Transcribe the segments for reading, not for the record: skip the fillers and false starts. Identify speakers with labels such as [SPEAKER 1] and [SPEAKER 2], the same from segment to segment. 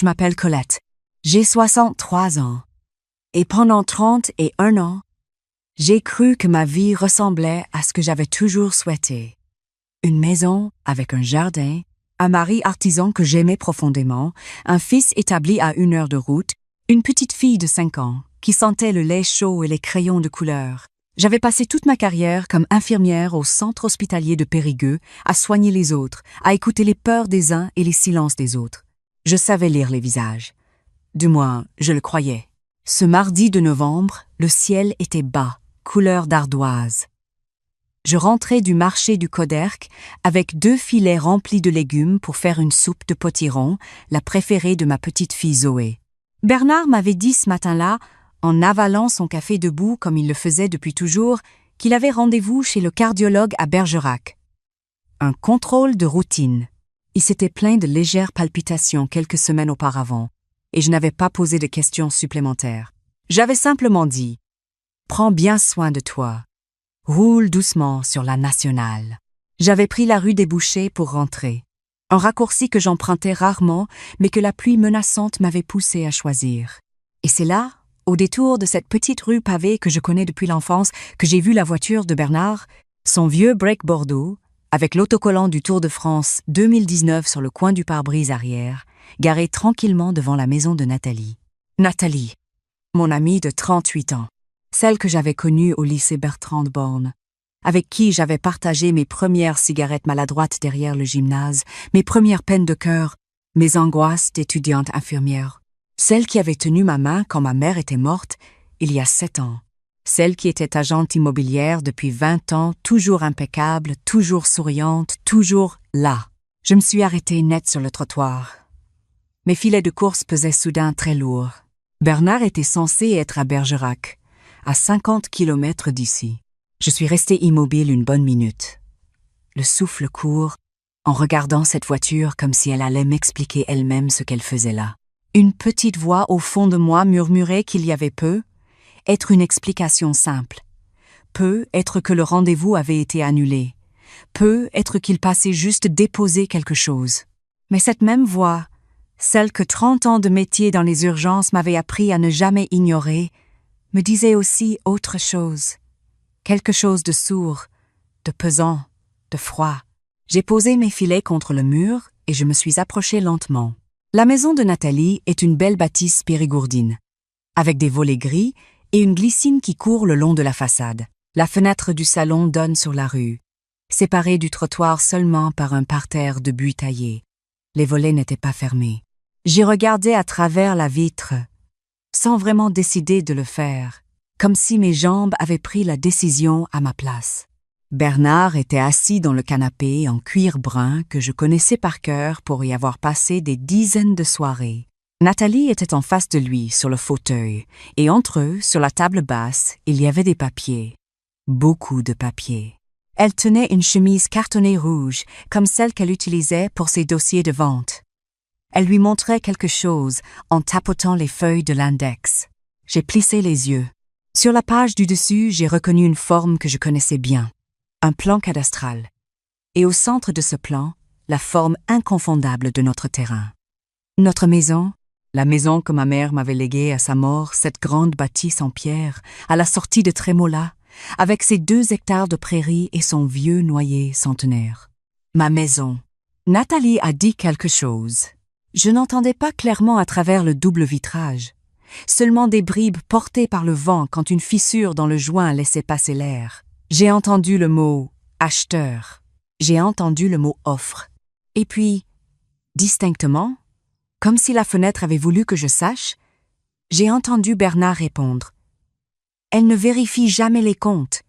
[SPEAKER 1] je m'appelle Colette. J'ai 63 ans. Et pendant 31 ans, j'ai cru que ma vie ressemblait à ce que j'avais toujours souhaité. Une maison avec un jardin, un mari artisan que j'aimais profondément, un fils établi à 1 heure de route, une petite fille de 5 ans qui sentait le lait chaud et les crayons de couleur. J'avais passé toute ma carrière comme infirmière au centre hospitalier de Périgueux, à soigner les autres, à écouter les peurs des uns et les silences des autres. Je savais lire les visages. Du moins, je le croyais. Ce mardi de novembre, le ciel était bas, couleur d'ardoise. Je rentrais du marché du Coderque avec 2 filets remplis de légumes pour faire une soupe de potiron, la préférée de ma petite fille Zoé. Bernard m'avait dit ce matin-là, en avalant son café debout comme il le faisait depuis toujours, qu'il avait rendez-vous chez le cardiologue à Bergerac. Un contrôle de routine. Il s'était plaint de légères palpitations quelques semaines auparavant, et je n'avais pas posé de questions supplémentaires. J'avais simplement dit « Prends bien soin de toi. Roule doucement sur la nationale. » J'avais pris la rue des Bouchers pour rentrer. Un raccourci que j'empruntais rarement, mais que la pluie menaçante m'avait poussé à choisir. Et c'est là, au détour de cette petite rue pavée que je connais depuis l'enfance, que j'ai vu la voiture de Bernard, son vieux break Bordeaux, avec l'autocollant du Tour de France 2019 sur le coin du pare-brise arrière, garé tranquillement devant la maison de Nathalie. Nathalie, mon amie de 38 ans, celle que j'avais connue au lycée Bertrand de Born, avec qui j'avais partagé mes premières cigarettes maladroites derrière le gymnase, mes premières peines de cœur, mes angoisses d'étudiante infirmière. Celle qui avait tenu ma main quand ma mère était morte, il y a 7 ans. Celle qui était agente immobilière depuis 20 ans, toujours impeccable, toujours souriante, toujours là. Je me suis arrêtée net sur le trottoir. Mes filets de course pesaient soudain très lourd. Bernard était censé être à Bergerac, à 50 kilomètres d'ici. Je suis restée immobile une bonne minute. Le souffle court, en regardant cette voiture comme si elle allait m'expliquer elle-même ce qu'elle faisait là. Une petite voix au fond de moi murmurait qu'il y avait peu, être une explication simple. Peu être que le rendez-vous avait été annulé. Peu être qu'il passait juste déposer quelque chose. Mais cette même voix, celle que 30 ans de métier dans les urgences m'avaient appris à ne jamais ignorer, me disait aussi autre chose. Quelque chose de sourd, de pesant, de froid. J'ai posé mes filets contre le mur et je me suis approchée lentement. La maison de Nathalie est une belle bâtisse périgourdine, avec des volets gris et une glycine qui court le long de la façade. La fenêtre du salon donne sur la rue, séparée du trottoir seulement par un parterre de buis taillé. Les volets n'étaient pas fermés. J'y regardais à travers la vitre, sans vraiment décider de le faire, comme si mes jambes avaient pris la décision à ma place. Bernard était assis dans le canapé en cuir brun que je connaissais par cœur pour y avoir passé des dizaines de soirées. Nathalie était en face de lui sur le fauteuil, et entre eux, sur la table basse, il y avait des papiers. Beaucoup de papiers. Elle tenait une chemise cartonnée rouge, comme celle qu'elle utilisait pour ses dossiers de vente. Elle lui montrait quelque chose en tapotant les feuilles de l'index. J'ai plissé les yeux. Sur la page du dessus, j'ai reconnu une forme que je connaissais bien. Un plan cadastral. Et au centre de ce plan, la forme inconfondable de notre terrain. Notre maison, la maison que ma mère m'avait léguée à sa mort, cette grande bâtisse en pierre, à la sortie de Trémola, avec ses 2 hectares de prairies et son vieux noyer centenaire. Ma maison. Nathalie a dit quelque chose. Je n'entendais pas clairement à travers le double vitrage. Seulement des bribes portées par le vent quand une fissure dans le joint laissait passer l'air. J'ai entendu le mot « acheteur ». J'ai entendu le mot « offre ». Et puis, distinctement, comme si la fenêtre avait voulu que je sache, j'ai entendu Bernard répondre. Elle ne vérifie jamais les comptes.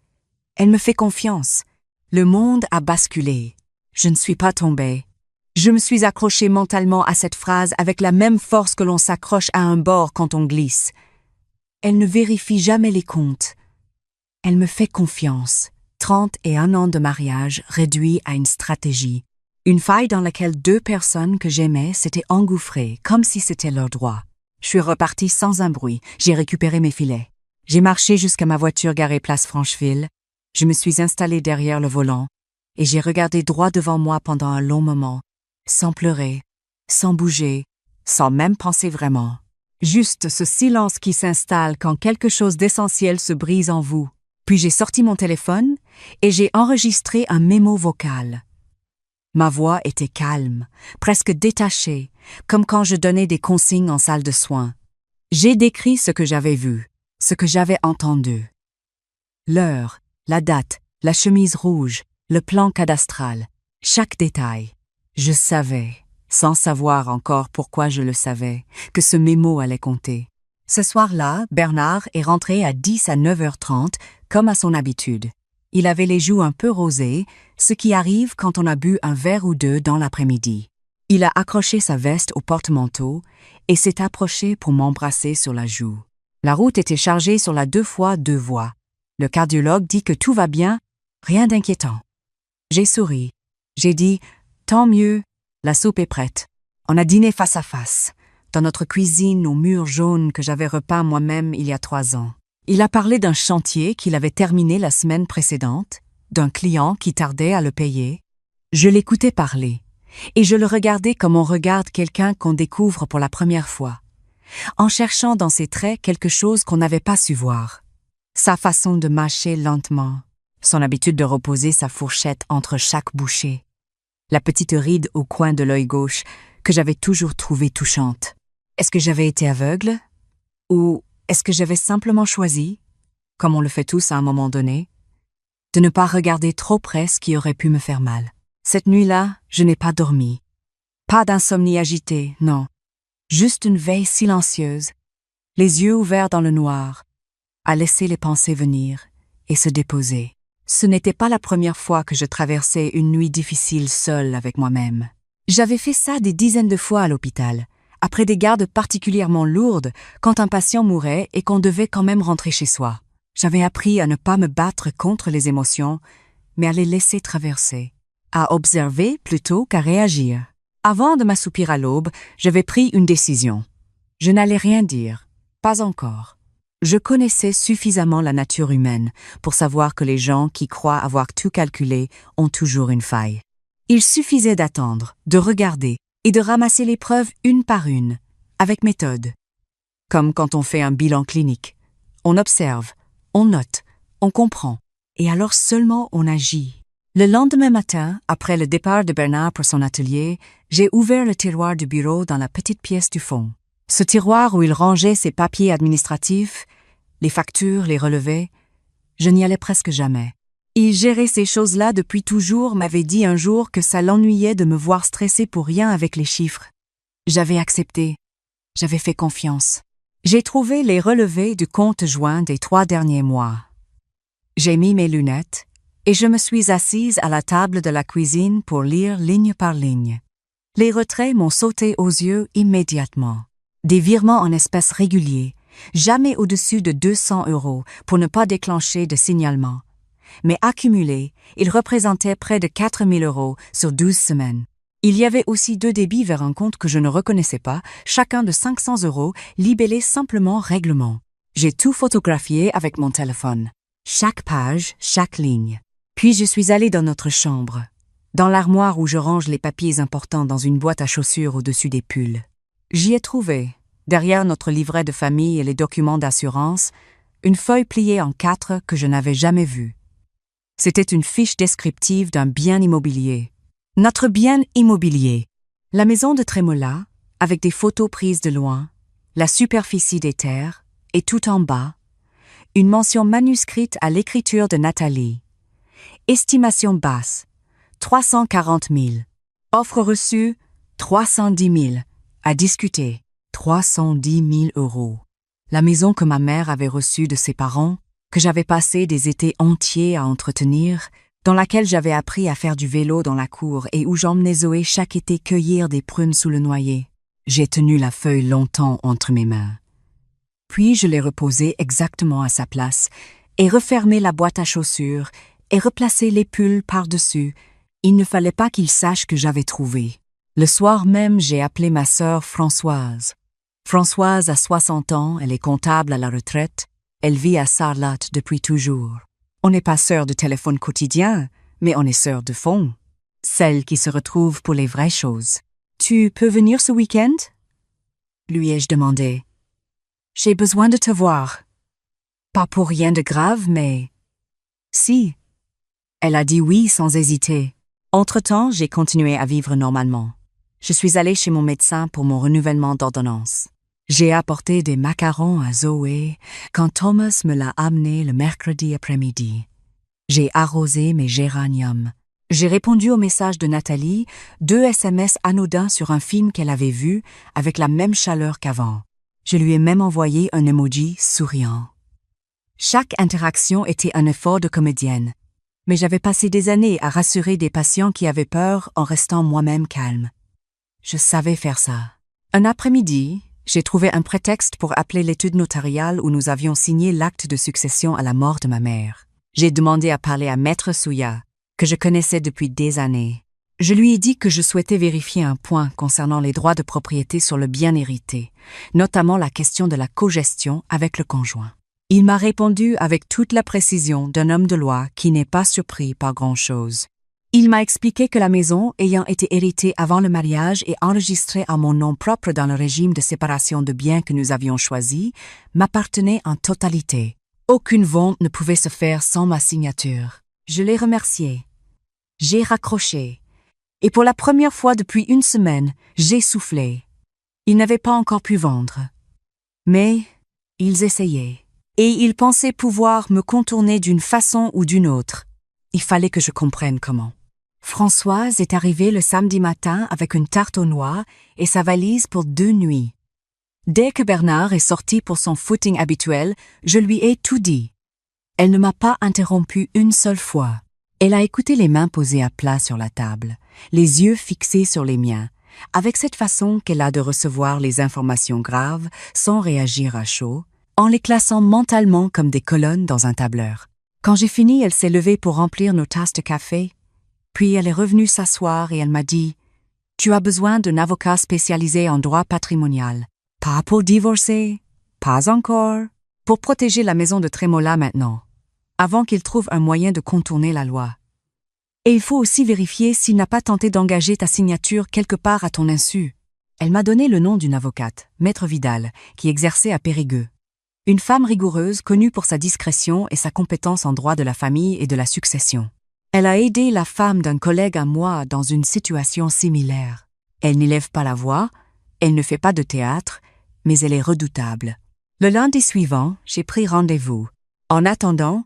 [SPEAKER 1] Elle me fait confiance. Le monde a basculé. Je ne suis pas tombée. Je me suis accrochée mentalement à cette phrase avec la même force que l'on s'accroche à un bord quand on glisse. Elle ne vérifie jamais les comptes. Elle me fait confiance. 31 ans de mariage réduit à une stratégie. Une faille dans laquelle 2 personnes que j'aimais s'étaient engouffrées, comme si c'était leur droit. Je suis repartie sans un bruit. J'ai récupéré mes filets. J'ai marché jusqu'à ma voiture garée place Francheville. Je me suis installée derrière le volant et j'ai regardé droit devant moi pendant un long moment, sans pleurer, sans bouger, sans même penser vraiment. Juste ce silence qui s'installe quand quelque chose d'essentiel se brise en vous. Puis j'ai sorti mon téléphone et j'ai enregistré un mémo vocal. Ma voix était calme, presque détachée, comme quand je donnais des consignes en salle de soins. J'ai décrit ce que j'avais vu, ce que j'avais entendu. L'heure, la date, la chemise rouge, le plan cadastral, chaque détail. Je savais, sans savoir encore pourquoi je le savais, que ce mémo allait compter. Ce soir-là, Bernard est rentré à 10 à 9h30, comme à son habitude. Il avait les joues un peu rosées, ce qui arrive quand on a bu un verre ou deux dans l'après-midi. Il a accroché sa veste au porte-manteau et s'est approché pour m'embrasser sur la joue. La route était chargée sur la 2x2 voies. Le cardiologue dit que tout va bien, rien d'inquiétant. J'ai souri. J'ai dit « Tant mieux, la soupe est prête. » On a dîné face à face, dans notre cuisine aux murs jaunes que j'avais repeint moi-même il y a 3 ans. Il a parlé d'un chantier qu'il avait terminé la semaine précédente, d'un client qui tardait à le payer. Je l'écoutais parler, et je le regardais comme on regarde quelqu'un qu'on découvre pour la première fois, en cherchant dans ses traits quelque chose qu'on n'avait pas su voir. Sa façon de mâcher lentement, son habitude de reposer sa fourchette entre chaque bouchée, la petite ride au coin de l'œil gauche que j'avais toujours trouvée touchante. Est-ce que j'avais été aveugle? Ou est-ce que j'avais simplement choisi, comme on le fait tous à un moment donné, de ne pas regarder trop près ce qui aurait pu me faire mal? Cette nuit-là, je n'ai pas dormi. Pas d'insomnie agitée, non. Juste une veille silencieuse, les yeux ouverts dans le noir, à laisser les pensées venir et se déposer. Ce n'était pas la première fois que je traversais une nuit difficile seule avec moi-même. J'avais fait ça des dizaines de fois à l'hôpital, après des gardes particulièrement lourdes, quand un patient mourait et qu'on devait quand même rentrer chez soi. J'avais appris à ne pas me battre contre les émotions, mais à les laisser traverser, à observer plutôt qu'à réagir. Avant de m'assoupir à l'aube, j'avais pris une décision. Je n'allais rien dire, pas encore. Je connaissais suffisamment la nature humaine pour savoir que les gens qui croient avoir tout calculé ont toujours une faille. Il suffisait d'attendre, de regarder et de ramasser les preuves une par une, avec méthode. Comme quand on fait un bilan clinique. On observe, on note, on comprend, et alors seulement on agit. Le lendemain matin, après le départ de Bernard pour son atelier, j'ai ouvert le tiroir du bureau dans la petite pièce du fond. Ce tiroir où il rangeait ses papiers administratifs, les factures, les relevés, je n'y allais presque jamais. Il gérait ces choses-là depuis toujours, m'avait dit un jour que ça l'ennuyait de me voir stresser pour rien avec les chiffres. J'avais accepté. J'avais fait confiance. J'ai trouvé les relevés du compte joint des 3 derniers mois. J'ai mis mes lunettes et je me suis assise à la table de la cuisine pour lire ligne par ligne. Les retraits m'ont sauté aux yeux immédiatement. Des virements en espèces réguliers, jamais au-dessus de 200 € pour ne pas déclencher de signalement. Mais accumulés, ils représentaient près de 4 000 € sur 12 semaines. Il y avait aussi 2 débits vers un compte que je ne reconnaissais pas, chacun de 500 € libellés simplement règlement. J'ai tout photographié avec mon téléphone. Chaque page, chaque ligne. Puis je suis allée dans notre chambre, dans l'armoire où je range les papiers importants dans une boîte à chaussures au-dessus des pulls. J'y ai trouvé, derrière notre livret de famille et les documents d'assurance, une feuille pliée en 4 que je n'avais jamais vue. C'était une fiche descriptive d'un bien immobilier. Notre bien immobilier, la maison de Trémola, avec des photos prises de loin, la superficie des terres, et tout en bas, une mention manuscrite à l'écriture de Nathalie. Estimation basse, 340 000. Offre reçue, 310 000. À discuter, 310 000 €. La maison que ma mère avait reçue de ses parents, que j'avais passé des étés entiers à entretenir, dans laquelle j'avais appris à faire du vélo dans la cour et où j'emmenais Zoé chaque été cueillir des prunes sous le noyer. J'ai tenu la feuille longtemps entre mes mains. Puis je l'ai reposée exactement à sa place et refermé la boîte à chaussures et replacé les pulls par-dessus. Il ne fallait pas qu'il sache que j'avais trouvé. Le soir même, j'ai appelé ma sœur Françoise. Françoise a 60 ans, elle est comptable à la retraite. Elle vit à Sarlat depuis toujours. On n'est pas sœurs de téléphone quotidien, mais on est sœurs de fond. Celles qui se retrouvent pour les vraies choses. Tu peux venir ce week-end? lui ai-je demandé. J'ai besoin de te voir. Pas pour rien de grave, mais... Si. Elle a dit oui sans hésiter. Entre-temps, j'ai continué à vivre normalement. Je suis allée chez mon médecin pour mon renouvellement d'ordonnance. J'ai apporté des macarons à Zoé quand Thomas me l'a amené le mercredi après-midi. J'ai arrosé mes géraniums. J'ai répondu au message de Nathalie, 2 SMS anodins sur un film qu'elle avait vu avec la même chaleur qu'avant. Je lui ai même envoyé un emoji souriant. Chaque interaction était un effort de comédienne, mais j'avais passé des années à rassurer des patients qui avaient peur en restant moi-même calme. Je savais faire ça. Un après-midi, j'ai trouvé un prétexte pour appeler l'étude notariale où nous avions signé l'acte de succession à la mort de ma mère. J'ai demandé à parler à Maître Souya, que je connaissais depuis des années. Je lui ai dit que je souhaitais vérifier un point concernant les droits de propriété sur le bien hérité, notamment la question de la cogestion avec le conjoint. Il m'a répondu avec toute la précision d'un homme de loi qui n'est pas surpris par grand-chose. Il m'a expliqué que la maison, ayant été héritée avant le mariage et enregistrée à mon nom propre dans le régime de séparation de biens que nous avions choisi, m'appartenait en totalité. Aucune vente ne pouvait se faire sans ma signature. Je l'ai remercié. J'ai raccroché. Et pour la première fois depuis 1 semaine, j'ai soufflé. Ils n'avaient pas encore pu vendre. Mais ils essayaient. Et ils pensaient pouvoir me contourner d'une façon ou d'une autre. Il fallait que je comprenne comment. Françoise est arrivée le samedi matin avec une tarte aux noix et sa valise pour 2 nuits. Dès que Bernard est sorti pour son footing habituel, je lui ai tout dit. Elle ne m'a pas interrompu une seule fois. Elle a écouté les mains posées à plat sur la table, les yeux fixés sur les miens, avec cette façon qu'elle a de recevoir les informations graves sans réagir à chaud, en les classant mentalement comme des colonnes dans un tableur. Quand j'ai fini, elle s'est levée pour remplir nos tasses de café, puis elle est revenue s'asseoir et elle m'a dit « Tu as besoin d'un avocat spécialisé en droit patrimonial. Pas pour divorcer, pas encore. Pour protéger la maison de Trémola maintenant, avant qu'il trouve un moyen de contourner la loi. Et il faut aussi vérifier s'il n'a pas tenté d'engager ta signature quelque part à ton insu. » Elle m'a donné le nom d'une avocate, Maître Vidal, qui exerçait à Périgueux. Une femme rigoureuse connue pour sa discrétion et sa compétence en droit de la famille et de la succession. Elle a aidé la femme d'un collègue à moi dans une situation similaire. Elle n'élève pas la voix, elle ne fait pas de théâtre, mais elle est redoutable. Le lundi suivant, j'ai pris rendez-vous. En attendant,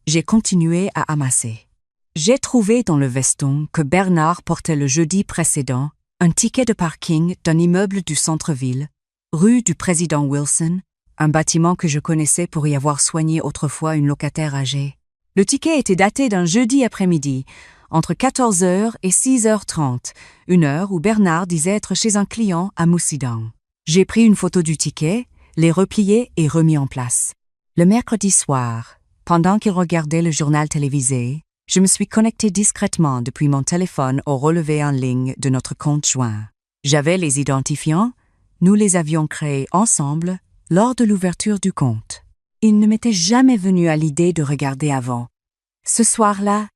[SPEAKER 1] j'ai continué à amasser. J'ai trouvé dans le veston que Bernard portait le jeudi précédent un ticket de parking d'un immeuble du centre-ville, rue du Président Wilson, un bâtiment que je connaissais pour y avoir soigné autrefois une locataire âgée. Le ticket était daté d'un jeudi après-midi, entre 14h et 6h30, une heure où Bernard disait être chez un client à Moussidang. J'ai pris une photo du ticket, l'ai replié et remis en place. Le mercredi soir, pendant qu'il regardait le journal télévisé, je me suis connectée discrètement depuis mon téléphone au relevé en ligne de notre compte joint. J'avais les identifiants, nous les avions créés ensemble lors de l'ouverture du compte. Il ne m'était jamais venu à l'idée de regarder avant. Ce soir-là,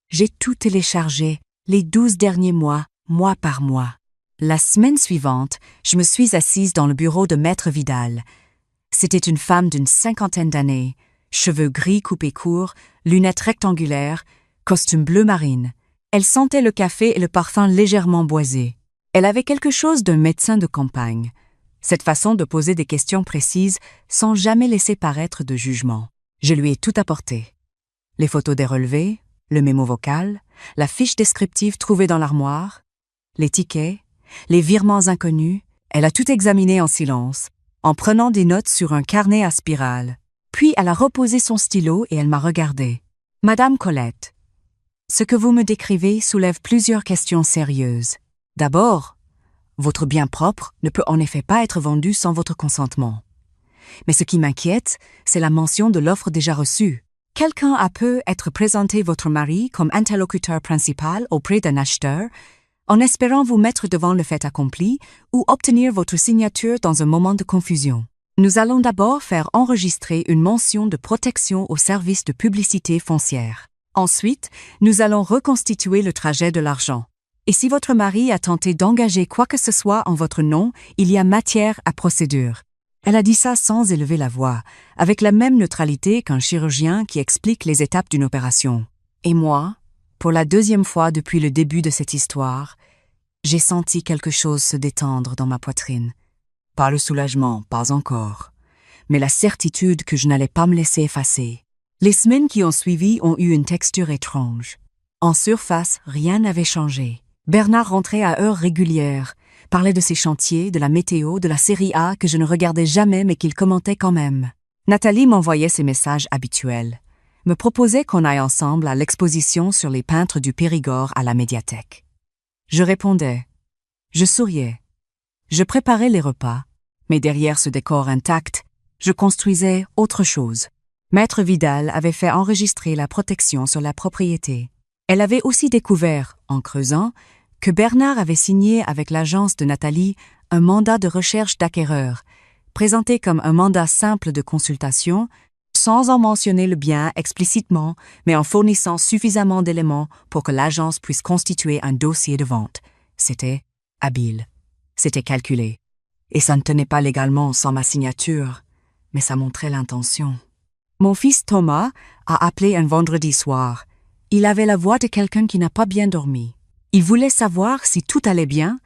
[SPEAKER 1] j'ai tout téléchargé, les 12 derniers mois, mois par mois. La semaine suivante, je me suis assise dans le bureau de Maître Vidal. C'était une femme d'une 50aine d'années, cheveux gris coupés courts, lunettes rectangulaires, costume bleu marine. Elle sentait le café et le parfum légèrement boisé. Elle avait quelque chose d'un médecin de campagne. Cette façon de poser des questions précises sans jamais laisser paraître de jugement. Je lui ai tout apporté. Les photos des relevés, le mémo vocal, la fiche descriptive trouvée dans l'armoire, les tickets, les virements inconnus. Elle a tout examiné en silence, en prenant des notes sur un carnet à spirale. Puis elle a reposé son stylo et elle m'a regardé. « Madame Colette, ce que vous me décrivez soulève plusieurs questions sérieuses. D'abord, votre bien propre ne peut en effet pas être vendu sans votre consentement. Mais ce qui m'inquiète, c'est la mention de l'offre déjà reçue. Quelqu'un a pu être présenté votre mari comme interlocuteur principal auprès d'un acheteur, en espérant vous mettre devant le fait accompli ou obtenir votre signature dans un moment de confusion. Nous allons d'abord faire enregistrer une mention de protection au service de publicité foncière. Ensuite, nous allons reconstituer le trajet de l'argent. Et si votre mari a tenté d'engager quoi que ce soit en votre nom, il y a matière à procédure. Elle a dit ça sans élever la voix, avec la même neutralité qu'un chirurgien qui explique les étapes d'une opération. Et moi, pour la deuxième fois depuis le début de cette histoire, j'ai senti quelque chose se détendre dans ma poitrine. Pas le soulagement, pas encore, mais la certitude que je n'allais pas me laisser effacer. Les semaines qui ont suivi ont eu une texture étrange. En surface, rien n'avait changé. Bernard rentrait à heures régulières, parlait de ses chantiers, de la météo, de la série A que je ne regardais jamais mais qu'il commentait quand même. Nathalie m'envoyait ses messages habituels, me proposait qu'on aille ensemble à l'exposition sur les peintres du Périgord à la médiathèque. Je répondais. Je souriais. Je préparais les repas, mais derrière ce décor intact, je construisais autre chose. Maître Vidal avait fait enregistrer la protection sur la propriété. Elle avait aussi découvert, en creusant, que Bernard avait signé avec l'agence de Nathalie un mandat de recherche d'acquéreur, présenté comme un mandat simple de consultation, sans en mentionner le bien explicitement, mais en fournissant suffisamment d'éléments pour que l'agence puisse constituer un dossier de vente. C'était habile. C'était calculé. Et ça ne tenait pas légalement sans ma signature, mais ça montrait l'intention. Mon fils Thomas a appelé un vendredi soir. Il avait la voix de quelqu'un qui n'a pas bien dormi. Il voulait savoir si tout allait bien.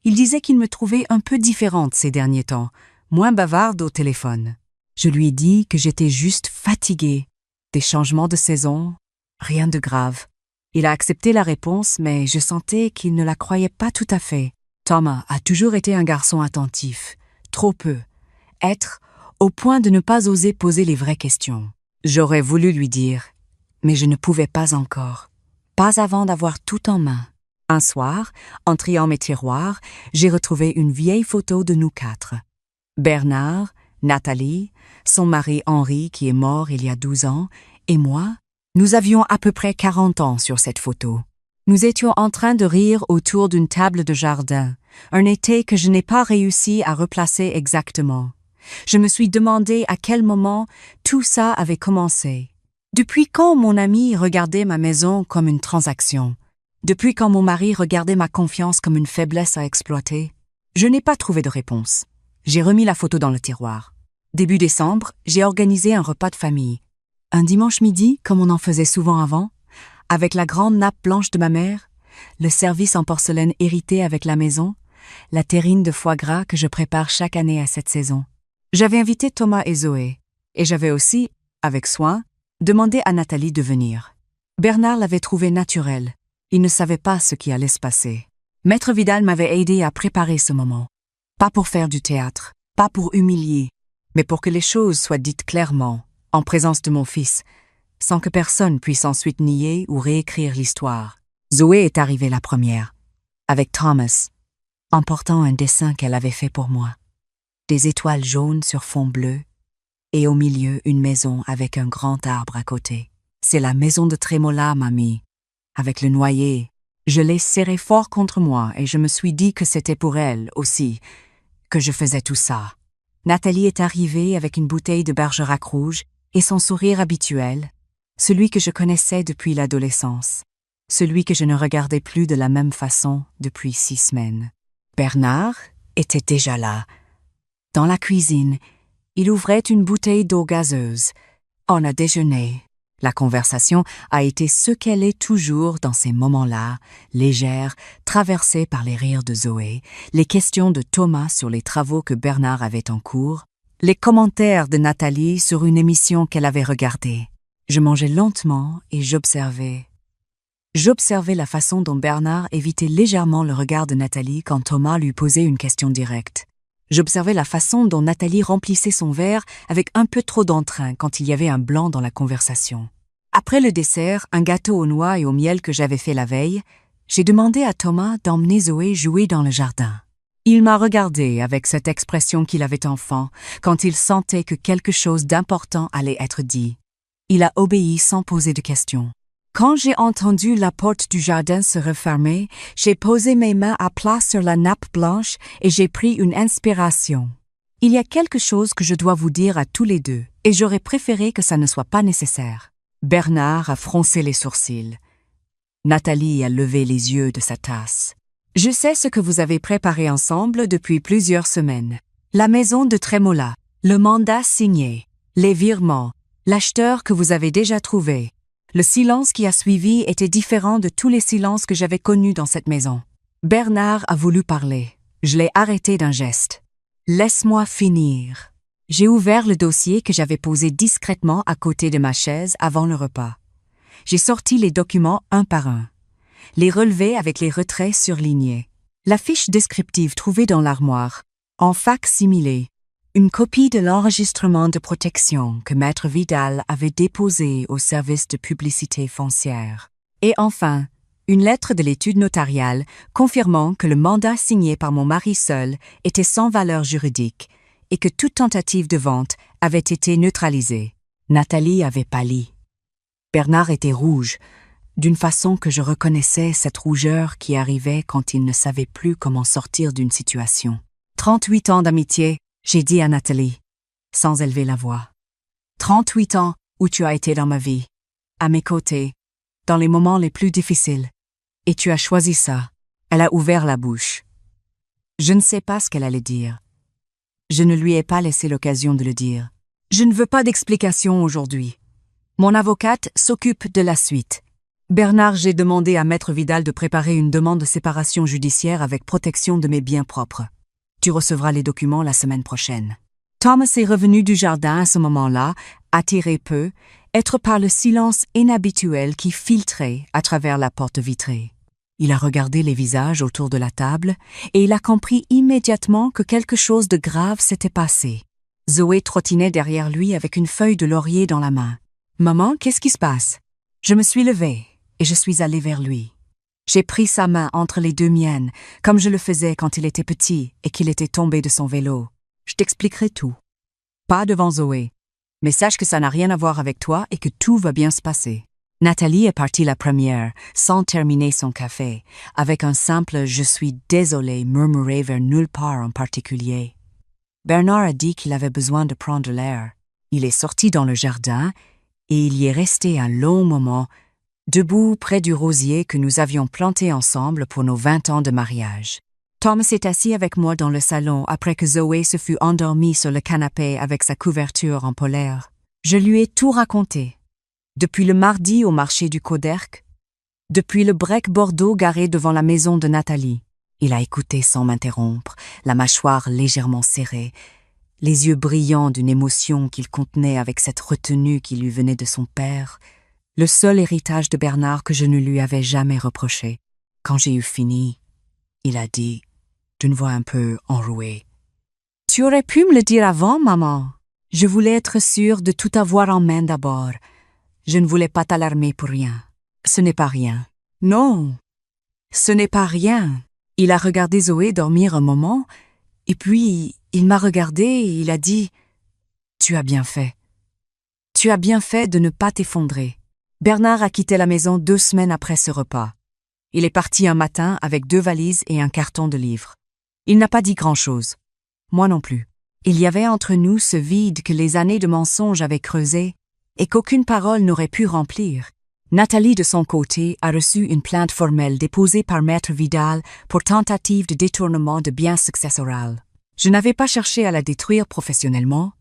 [SPEAKER 1] Il disait qu'il me trouvait un peu différente ces derniers temps, moins bavarde au téléphone. Je lui ai dit que j'étais juste fatiguée. Des changements de saison, rien de grave. Il a accepté la réponse, mais je sentais qu'il ne la croyait pas tout à fait. Thomas a toujours été un garçon attentif, trop peu. Être au point de ne pas oser poser les vraies questions. J'aurais voulu lui dire, mais je ne pouvais pas encore. Pas avant d'avoir tout en main. Un soir, en triant mes tiroirs, j'ai retrouvé une vieille photo de nous quatre. Bernard, Nathalie, son mari Henri qui est mort il y a 12 ans, et moi, nous avions à peu près 40 ans sur cette photo. Nous étions en train de rire autour d'une table de jardin, un été que je n'ai pas réussi à replacer exactement. Je me suis demandé à quel moment tout ça avait commencé. Depuis quand mon ami regardait ma maison comme une transaction? Depuis quand mon mari regardait ma confiance comme une faiblesse à exploiter? Je n'ai pas trouvé de réponse. J'ai remis la photo dans le tiroir. Début décembre, j'ai organisé un repas de famille. Un dimanche midi, comme on en faisait souvent avant, avec la grande nappe blanche de ma mère, le service en porcelaine hérité avec la maison, la terrine de foie gras que je prépare chaque année à cette saison. J'avais invité Thomas et Zoé, et j'avais aussi, avec soin, demandé à Nathalie de venir. Bernard l'avait trouvé naturel. Il ne savait pas ce qui allait se passer. Maître Vidal m'avait aidé à préparer ce moment. Pas pour faire du théâtre, pas pour humilier, mais pour que les choses soient dites clairement, en présence de mon fils, sans que personne puisse ensuite nier ou réécrire l'histoire. Zoé est arrivée la première, avec Thomas, en portant un dessin qu'elle avait fait pour moi. Des étoiles jaunes sur fond bleu, et au milieu une maison avec un grand arbre à côté. C'est la maison de Trémola, mamie, avec le noyer. Je l'ai serrée fort contre moi et je me suis dit que c'était pour elle aussi, que je faisais tout ça. Nathalie est arrivée avec une bouteille de Bergerac rouge et son sourire habituel, celui que je connaissais depuis l'adolescence, celui que je ne regardais plus de la même façon depuis 6 semaines. Bernard était déjà là. Dans la cuisine, il ouvrait une bouteille d'eau gazeuse. On a déjeuné. La conversation a été ce qu'elle est toujours dans ces moments-là, légère, traversée par les rires de Zoé, les questions de Thomas sur les travaux que Bernard avait en cours, les commentaires de Nathalie sur une émission qu'elle avait regardée. Je mangeais lentement et j'observais. J'observais la façon dont Bernard évitait légèrement le regard de Nathalie quand Thomas lui posait une question directe. J'observais la façon dont Nathalie remplissait son verre avec un peu trop d'entrain quand il y avait un blanc dans la conversation. Après le dessert, un gâteau aux noix et au miel que j'avais fait la veille, j'ai demandé à Thomas d'emmener Zoé jouer dans le jardin. Il m'a regardé avec cette expression qu'il avait enfant, quand il sentait que quelque chose d'important allait être dit. Il a obéi sans poser de questions. Quand j'ai entendu la porte du jardin se refermer, j'ai posé mes mains à plat sur la nappe blanche et j'ai pris une inspiration. Il y a quelque chose que je dois vous dire à tous les deux, et j'aurais préféré que ça ne soit pas nécessaire. Bernard a froncé les sourcils. Nathalie a levé les yeux de sa tasse. Je sais ce que vous avez préparé ensemble depuis plusieurs semaines. La maison de Trémola, le mandat signé, les virements, l'acheteur que vous avez déjà trouvé. Le silence qui a suivi était différent de tous les silences que j'avais connus dans cette maison. Bernard a voulu parler. Je l'ai arrêté d'un geste. Laisse-moi finir. J'ai ouvert le dossier que j'avais posé discrètement à côté de ma chaise avant le repas. J'ai sorti les documents un par un, les relevés avec les retraits surlignés, la fiche descriptive trouvée dans l'armoire, en fac-similé, une copie de l'enregistrement de protection que Maître Vidal avait déposé au service de publicité foncière. Et enfin, une lettre de l'étude notariale confirmant que le mandat signé par mon mari seul était sans valeur juridique et que toute tentative de vente avait été neutralisée. Nathalie avait pâli. Bernard était rouge, d'une façon que je reconnaissais cette rougeur qui arrivait quand il ne savait plus comment sortir d'une situation. 38 ans d'amitié, j'ai dit à Nathalie, sans élever la voix. 38 ans où tu as été dans ma vie, à mes côtés, dans les moments les plus difficiles. Et tu as choisi ça. Elle a ouvert la bouche. Je ne sais pas ce qu'elle allait dire. Je ne lui ai pas laissé l'occasion de le dire. Je ne veux pas d'explication aujourd'hui. Mon avocate s'occupe de la suite. Bernard, j'ai demandé à Maître Vidal de préparer une demande de séparation judiciaire avec protection de mes biens propres. Tu recevras les documents la semaine prochaine. Thomas est revenu du jardin à ce moment-là, attiré peu, être par le silence inhabituel qui filtrait à travers la porte vitrée. Il a regardé les visages autour de la table et il a compris immédiatement que quelque chose de grave s'était passé. Zoé trottinait derrière lui avec une feuille de laurier dans la main. « Maman, qu'est-ce qui se passe ?» Je me suis levée et je suis allée vers lui. J'ai pris sa main entre les deux miennes, comme je le faisais quand il était petit et qu'il était tombé de son vélo. Je t'expliquerai tout. Pas devant Zoé, mais sache que ça n'a rien à voir avec toi et que tout va bien se passer. Nathalie est partie la première, sans terminer son café, avec un simple « je suis désolée » murmuré vers nulle part en particulier. Bernard a dit qu'il avait besoin de prendre l'air. Il est sorti dans le jardin et il y est resté un long moment, debout près du rosier que nous avions planté ensemble pour nos 20 ans de mariage. Tom s'est assis avec moi dans le salon après que Zoé se fut endormie sur le canapé avec sa couverture en polaire. Je lui ai tout raconté. Depuis le mardi au marché du Coderque, depuis le break Bordeaux garé devant la maison de Nathalie. Il a écouté sans m'interrompre, la mâchoire légèrement serrée, les yeux brillants d'une émotion qu'il contenait avec cette retenue qui lui venait de son père, le seul héritage de Bernard que je ne lui avais jamais reproché. Quand j'ai eu fini, il a dit, d'une voix un peu enrouée, « Tu aurais pu me le dire avant, maman. Je voulais être sûre de tout avoir en main d'abord. Je ne voulais pas t'alarmer pour rien. Ce n'est pas rien. Non, ce n'est pas rien. » Il a regardé Zoé dormir un moment, et puis il m'a regardé et il a dit « Tu as bien fait. Tu as bien fait de ne pas t'effondrer. » Bernard a quitté la maison 2 semaines après ce repas. Il est parti un matin avec 2 valises et un carton de livres. Il n'a pas dit grand-chose. Moi non plus. Il y avait entre nous ce vide que les années de mensonges avaient creusé et qu'aucune parole n'aurait pu remplir. Nathalie, de son côté, a reçu une plainte formelle déposée par Maître Vidal pour tentative de détournement de biens successoral. Je n'avais pas cherché à la détruire professionnellement,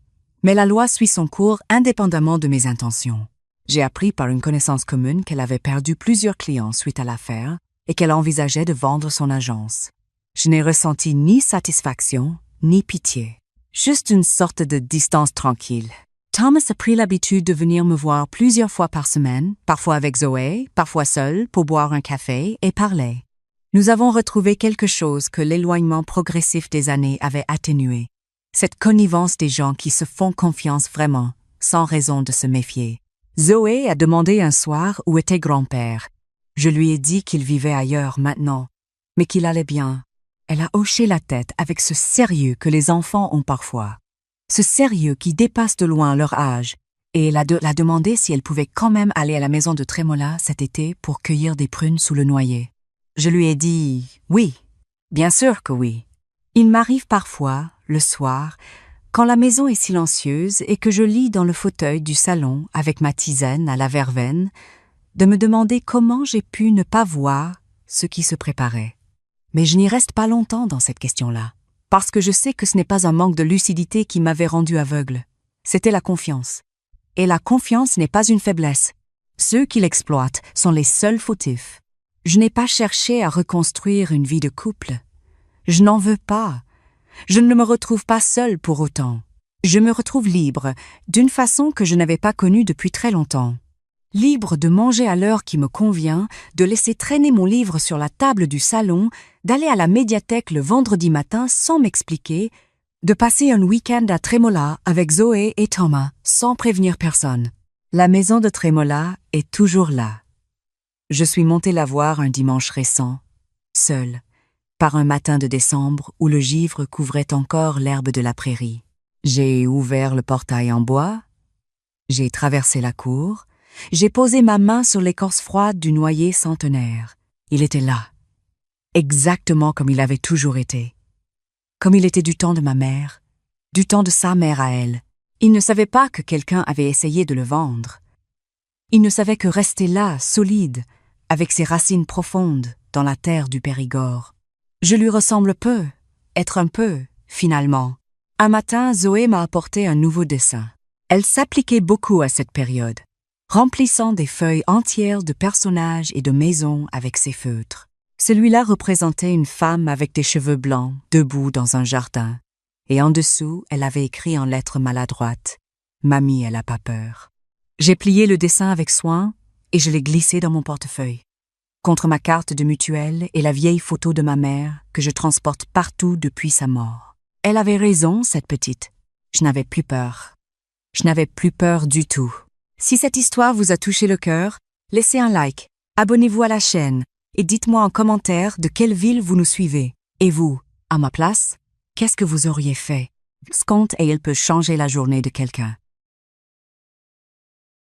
[SPEAKER 1] mais la loi suit son cours indépendamment de mes intentions. J'ai appris par une connaissance commune qu'elle avait perdu plusieurs clients suite à l'affaire et qu'elle envisageait de vendre son agence. Je n'ai ressenti ni satisfaction, ni pitié. Juste une sorte de distance tranquille. Thomas a pris l'habitude de venir me voir plusieurs fois par semaine, parfois avec Zoé, parfois seul, pour boire un café et parler. Nous avons retrouvé quelque chose que l'éloignement progressif des années avait atténué. Cette connivence des gens qui se font confiance vraiment, sans raison de se méfier. Zoé a demandé un soir où était grand-père. Je lui ai dit qu'il vivait ailleurs maintenant, mais qu'il allait bien. Elle a hoché la tête avec ce sérieux que les enfants ont parfois. Ce sérieux qui dépasse de loin leur âge, et elle a demandé si elle pouvait quand même aller à la maison de Trémola cet été pour cueillir des prunes sous le noyer. Je lui ai dit « oui, bien sûr que oui ». Il m'arrive parfois, le soir, quand la maison est silencieuse et que je lis dans le fauteuil du salon avec ma tisane à la verveine, de me demander comment j'ai pu ne pas voir ce qui se préparait. Mais je n'y reste pas longtemps dans cette question-là, parce que je sais que ce n'est pas un manque de lucidité qui m'avait rendu aveugle. C'était la confiance. Et la confiance n'est pas une faiblesse. Ceux qui l'exploitent sont les seuls fautifs. Je n'ai pas cherché à reconstruire une vie de couple. Je n'en veux pas. Je ne me retrouve pas seule pour autant. Je me retrouve libre, d'une façon que je n'avais pas connue depuis très longtemps. Libre de manger à l'heure qui me convient, de laisser traîner mon livre sur la table du salon, d'aller à la médiathèque le vendredi matin sans m'expliquer, de passer un week-end à Trémola avec Zoé et Thomas sans prévenir personne. La maison de Trémola est toujours là. Je suis montée la voir un dimanche récent, seule, par un matin de décembre où le givre couvrait encore l'herbe de la prairie. J'ai ouvert le portail en bois, j'ai traversé la cour, j'ai posé ma main sur l'écorce froide du noyer centenaire. Il était là, exactement comme il avait toujours été. Comme il était du temps de ma mère, du temps de sa mère à elle. Il ne savait pas que quelqu'un avait essayé de le vendre. Il ne savait que rester là, solide, avec ses racines profondes, dans la terre du Périgord. Je lui ressemble peu, être un peu, finalement. Un matin, Zoé m'a apporté un nouveau dessin. Elle s'appliquait beaucoup à cette période, remplissant des feuilles entières de personnages et de maisons avec ses feutres. Celui-là représentait une femme avec des cheveux blancs, debout dans un jardin, et en dessous, elle avait écrit en lettres maladroites « Mamie, elle a pas peur ». J'ai plié le dessin avec soin et je l'ai glissé dans mon portefeuille, contre ma carte de mutuelle et la vieille photo de ma mère que je transporte partout depuis sa mort. Elle avait raison, cette petite. Je n'avais plus peur. Je n'avais plus peur du tout. Si cette histoire vous a touché le cœur, laissez un like, abonnez-vous à la chaîne et dites-moi en commentaire de quelle ville vous nous suivez. Et vous, à ma place, qu'est-ce que vous auriez fait? Ce conte et il peut changer la journée de quelqu'un.